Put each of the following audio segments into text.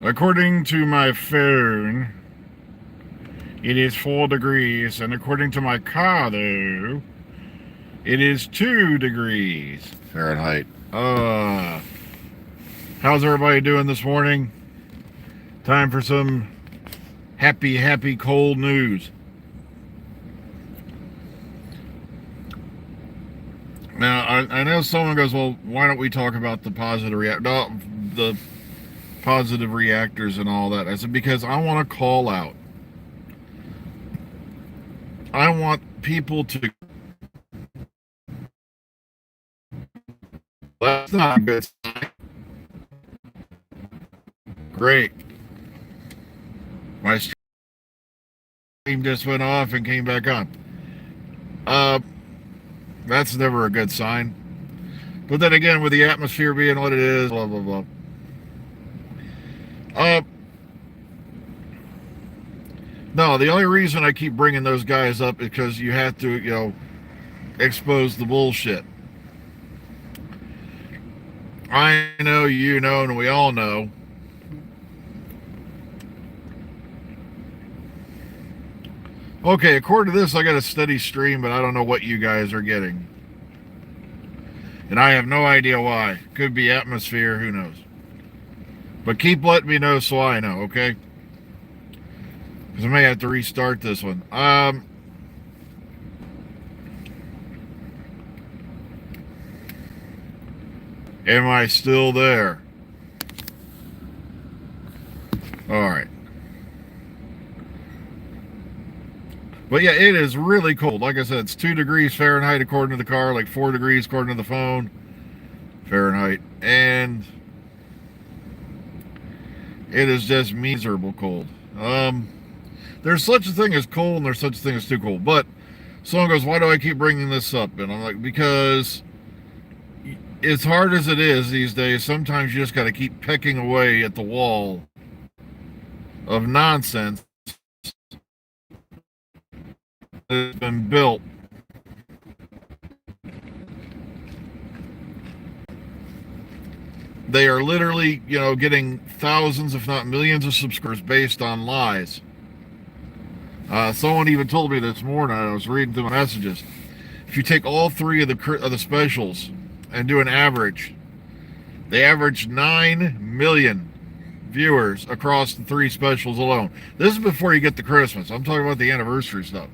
According to my phone, it is 4 degrees, and according to my car, though, it is 2 degrees Fahrenheit. How's everybody doing this morning? Time for some happy cold news. Now, I know someone goes, well, why don't we talk about the the positive reactors and all that? I said, because I want to call out. I want people to... That's not a good sign. Great. My stream just went off and came back on. That's never a good sign. But then again, with the atmosphere being what it is, blah, blah, blah. No, the only reason I keep bringing those guys up is because you have to, expose the bullshit. I know, you know, and we all know. Okay, according to this, I got a steady stream, but I don't know what you guys are getting. And I have no idea why. Could be atmosphere, who knows. But keep letting me know so I know, okay? Because I may have to restart this one. Am I still there? Alright. But yeah, it is really cold. Like I said, it's 2 degrees Fahrenheit according to the car, like 4 degrees according to the phone. Fahrenheit. And it is just miserable cold. There's such a thing as cold and there's such a thing as too cold. But someone goes, why do I keep bringing this up? And I'm like, because as hard as it is these days, sometimes you just got to keep pecking away at the wall of nonsense that has been built. They are literally, getting thousands, if not millions of subscribers based on lies. Someone even told me this morning, I was reading through my messages, if you take all 3 of the specials and do an average, they average 9 million viewers across the 3 specials alone. This is before you get to Christmas. I'm talking about the anniversary stuff.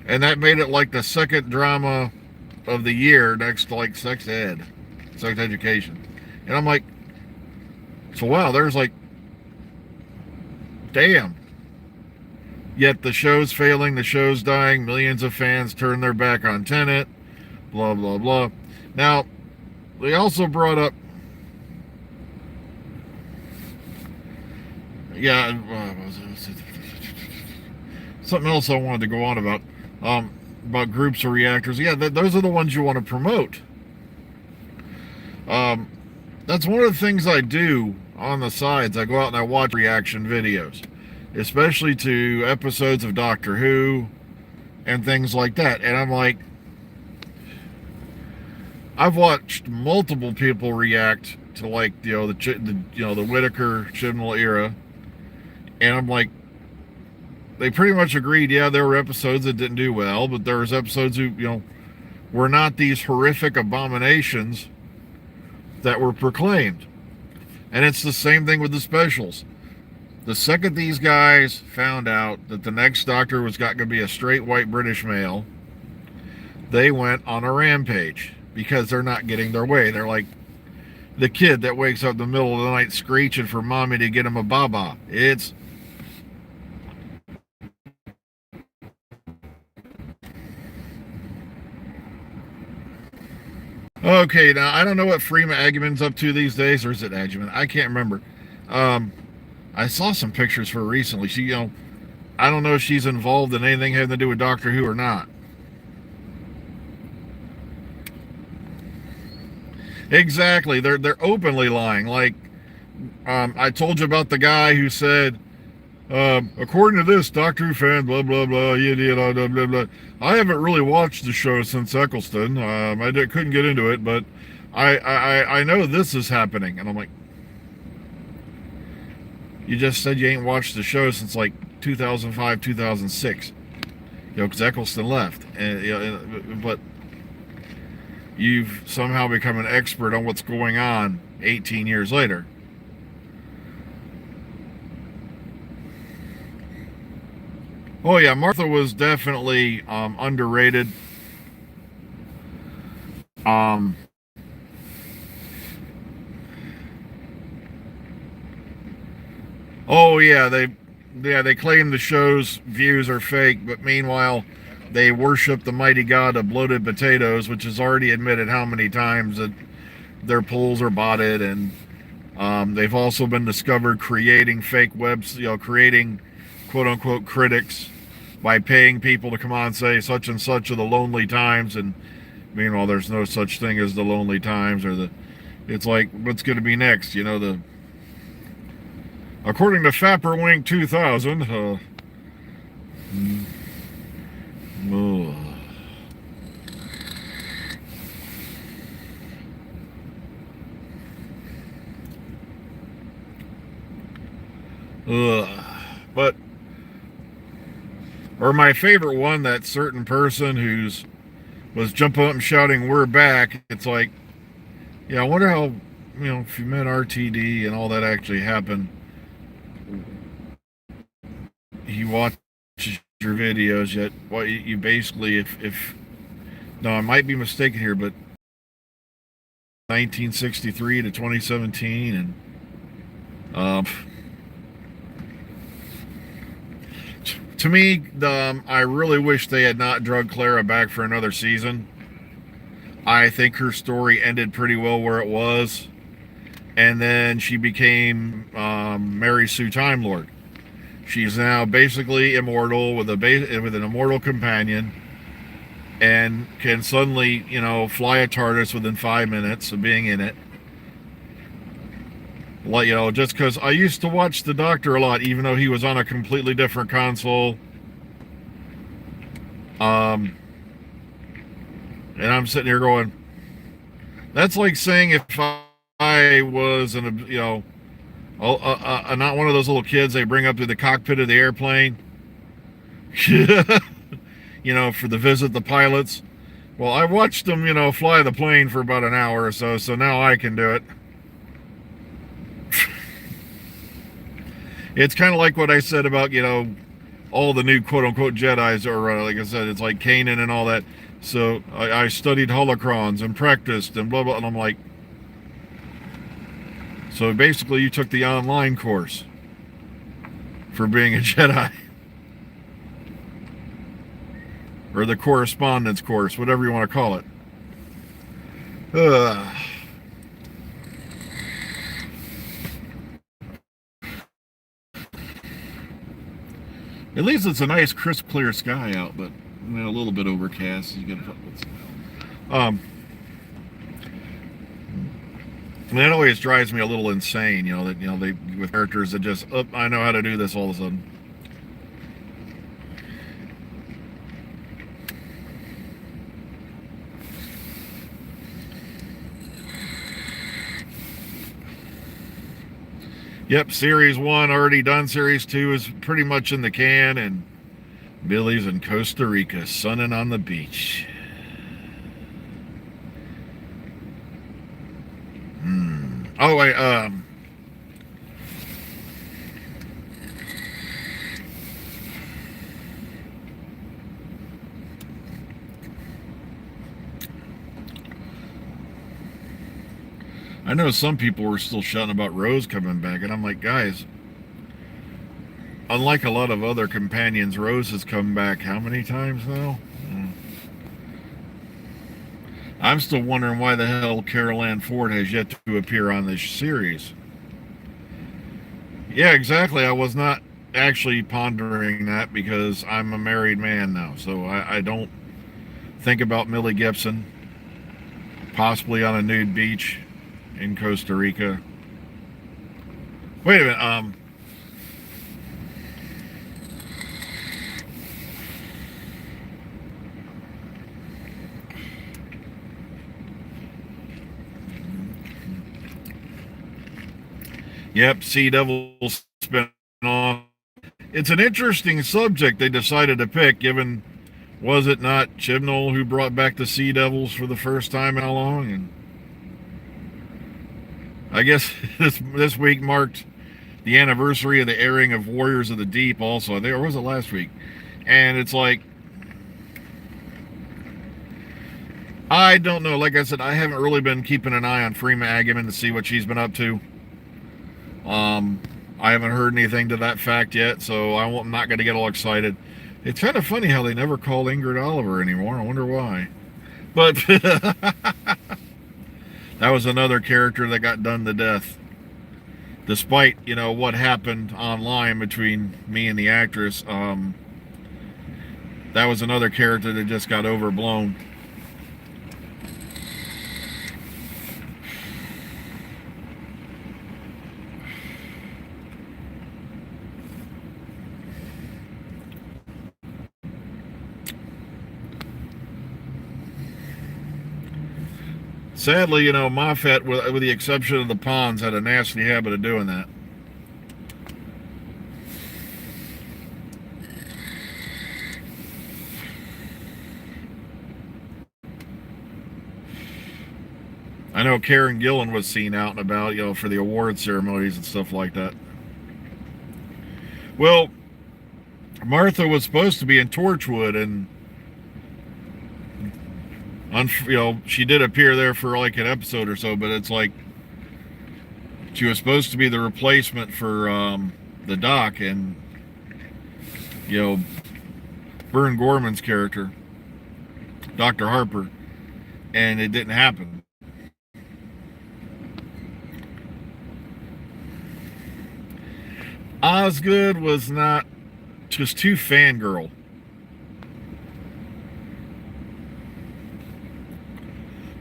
And that made it like the second drama of the year next to like sex education. And I'm like, so wow, there's like, damn. Yet the show's failing, the show's dying, millions of fans turn their back on Tenet, blah, blah, blah. Now, they also brought up, something else I wanted to go on about groups of reactors. Yeah, those are the ones you want to promote. That's one of the things I do on the sides. I go out and I watch reaction videos, especially to episodes of Doctor Who and things like that. And I'm like, I've watched multiple people react to like the Whittaker Chibnall era, and I'm like, they pretty much agreed. Yeah, there were episodes that didn't do well, but there was episodes who were not these horrific abominations that were proclaimed. And it's the same thing with the specials. The second these guys found out that the next Doctor was going to be a straight white British male, they went on a rampage because they're not getting their way. They're like the kid that wakes up in the middle of the night screeching for mommy to get him a baba. It's okay. Now I don't know what Freema Agyeman's up to these days, or is it Agyeman? I can't remember. I saw some pictures for her recently. She, I don't know if she's involved in anything having to do with Doctor Who or not. Exactly. They're openly lying. Like, I told you about the guy who said, according to this, Doctor Who fan, blah, blah, blah, blah, blah, blah, blah. I haven't really watched the show since Eccleston. I couldn't get into it, but I know this is happening. And I'm like, You just said you ain't watched the show since like 2005, 2006. Because Eccleston left, and but you've somehow become an expert on what's going on 18 years later. Oh yeah, Martha was definitely underrated. Um, oh yeah, they claim the show's views are fake, but meanwhile, they worship the mighty god of bloated potatoes, which is already admitted how many times that their polls are botted, and they've also been discovered creating fake webs, creating quote unquote critics by paying people to come on and say such and such are the lonely times, and meanwhile there's no such thing as the lonely times or the. It's like what's going to be next, the. According to Fapperwink 2000, but or my favorite one, that certain person who's was jumping up and shouting, "We're back!" It's like, yeah, I wonder how, if you met RTD and all that actually happened. He watches your videos, yet what you basically, if no, I might be mistaken here, but 1963 to 2017, and to me, I really wish they had not drugged Clara back for another season. I think her story ended pretty well where it was, and then she became Mary Sue Time Lord. She's now basically immortal with an immortal companion, and can suddenly, fly a TARDIS within 5 minutes of being in it. Like, just because I used to watch the Doctor a lot, even though he was on a completely different console. And I'm sitting here going, that's like saying if I was not one of those little kids they bring up to the cockpit of the airplane, for the visit the pilots. Well, I watched them, fly the plane for about an hour or so now I can do it. It's kind of like what I said about, all the new quote-unquote Jedis, or like I said, it's like Kanan and all that. So I studied holocrons and practiced and blah, blah, and I'm like, so basically you took the online course for being a Jedi. Or the correspondence course, whatever you want to call it. At least it's a nice, crisp, clear sky out, but a little bit overcast. You get and that always drives me a little insane. That they with characters that just, I know how to do this all of a sudden. Yep, Series 1 already done. Series 2 is pretty much in the can, and Billy's in Costa Rica, sunning on the beach. Oh, wait, I know some people were still shouting about Rose coming back, and I'm like, guys, unlike a lot of other companions, Rose has come back how many times now? I'm still wondering why the hell Carol Ann Ford has yet to appear on this series. Yeah, exactly. I was not actually pondering that because I'm a married man now, so I don't think about Millie Gibson possibly on a nude beach in Costa Rica. Wait a minute, Yep, Sea Devil spin off. It's an interesting subject they decided to pick, given, was it not Chibnall who brought back the Sea Devils for the first time in how long? And I guess this week marked the anniversary of the airing of Warriors of the Deep also. Or was it last week? And it's like, I don't know. Like I said, I haven't really been keeping an eye on Freema Agyeman to see what she's been up to. I haven't heard anything to that fact yet, so I'm not going to get all excited. It's kind of funny how they never call Ingrid Oliver anymore. I wonder why. But that was another character that got done to death. Despite, what happened online between me and the actress, that was another character that just got overblown. Sadly, Moffat, with the exception of the Ponds, had a nasty habit of doing that. I know Karen Gillan was seen out and about, for the award ceremonies and stuff like that. Well, Martha was supposed to be in Torchwood, and she did appear there for like an episode or so, but it's like she was supposed to be the replacement for the Doc and Vern Gorman's character, Dr. Harper, and it didn't happen. Osgood was not, just too fangirl.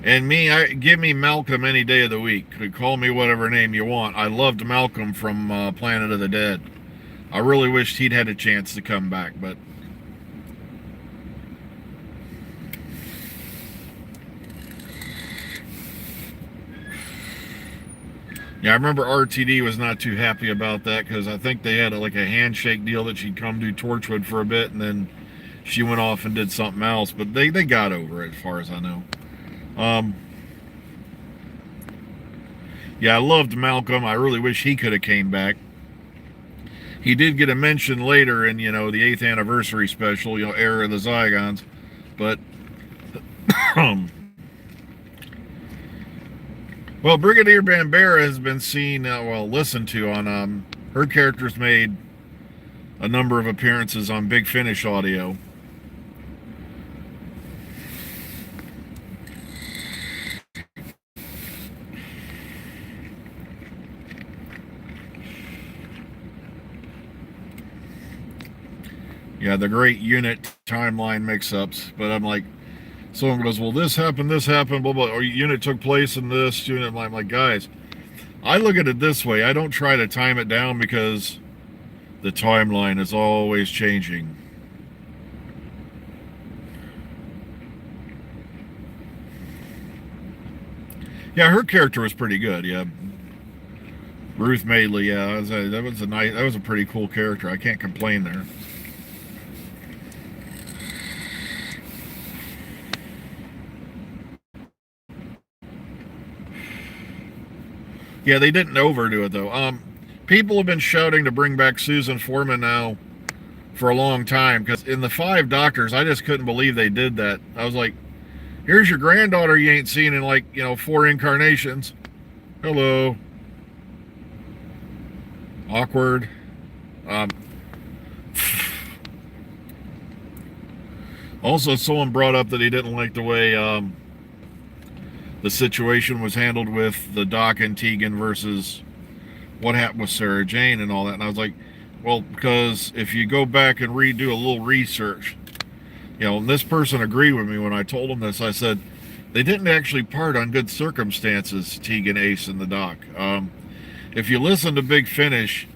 And give me Malcolm any day of the week. Call me whatever name you want. I loved Malcolm from Planet of the Dead. I really wished he'd had a chance to come back, but yeah, I remember RTD was not too happy about that because I think they had a handshake deal that she'd come do Torchwood for a bit, and then she went off and did something else. But they got over it, as far as I know. Yeah, I loved Malcolm. I really wish he could have came back. He did get a mention later in, the 8th anniversary special, Era of the Zygons. But, well, Brigadier Bambera has been seen, listened to on, her character's made a number of appearances on Big Finish audio. Yeah, the great unit timeline mix-ups. But I'm like, someone goes, well, this happened, blah, blah. Or unit took place in this unit. I'm like, guys, I look at it this way. I don't try to time it down because the timeline is always changing. Yeah, her character was pretty good, yeah. Ruth Madeley, yeah, that was a pretty cool character. I can't complain there. Yeah, they didn't overdo it though. People have been shouting to bring back Susan Foreman now for a long time because in the 5 Doctors, I just couldn't believe they did that. I was like, here's your granddaughter you ain't seen in 4 incarnations. Hello. Awkward. Also, someone brought up that he didn't like the way the situation was handled with the Doc and Tegan versus what happened with Sarah Jane and all that. And I was like, well, because if you go back and redo a little research, and this person agreed with me when I told him this. I said, they didn't actually part on good circumstances, Tegan, Ace, and the Doc. If you listen to Big Finish,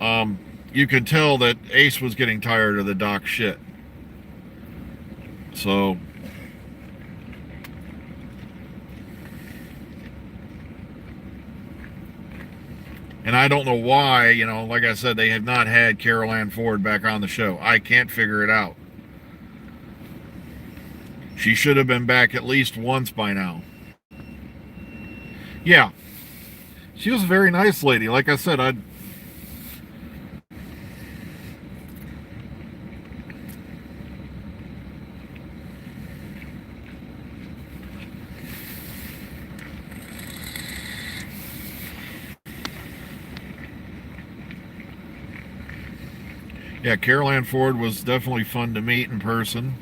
you can tell that Ace was getting tired of the Doc shit. So, And I don't know why, like I said, they have not had Carol Ann Ford back on the show. I can't figure it out. She should have been back at least once by now. Yeah. She was a very nice lady. Like I said, yeah, Carol Ann Ford was definitely fun to meet in person.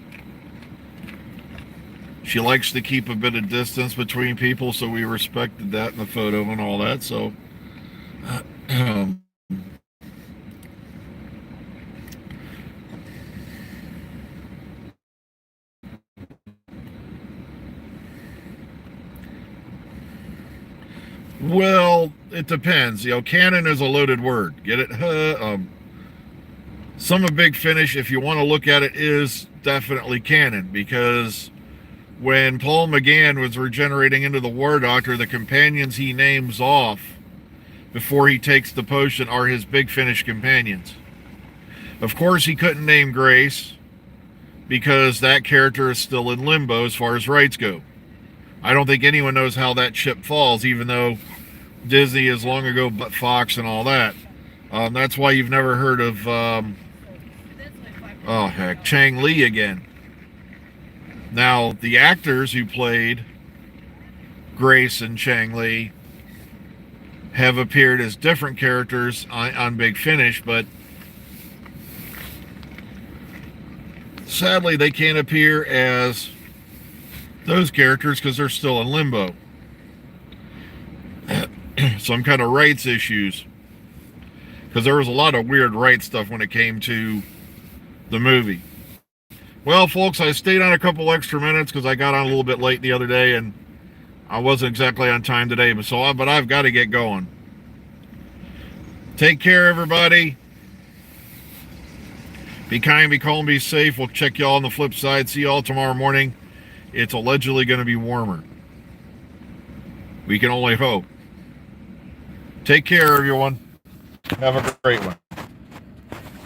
She likes to keep a bit of distance between people, so we respected that in the photo and all that. So, well, it depends. Canon is a loaded word. Get it? Some of Big Finish, if you want to look at it, is definitely canon, because when Paul McGann was regenerating into the War Doctor, the companions he names off before he takes the potion are his Big Finish companions. Of course, he couldn't name Grace because that character is still in limbo as far as rights go. I don't think anyone knows how that ship falls, even though Disney is long ago but Fox and all that. That's why you've never heard of, Chang Li again. Now, the actors who played Grace and Chang Li have appeared as different characters on Big Finish, but sadly they can't appear as those characters because they're still in limbo. Some kind of rights issues, because there was a lot of weird rights stuff when it came to the movie. Well, folks, I stayed on a couple extra minutes because I got on a little bit late the other day and I wasn't exactly on time today, but I've got to get going. Take care, everybody. Be kind, be calm, be safe. We'll check y'all on the flip side. See y'all tomorrow morning. It's allegedly going to be warmer. We can only hope. Take care, everyone. Have a great one.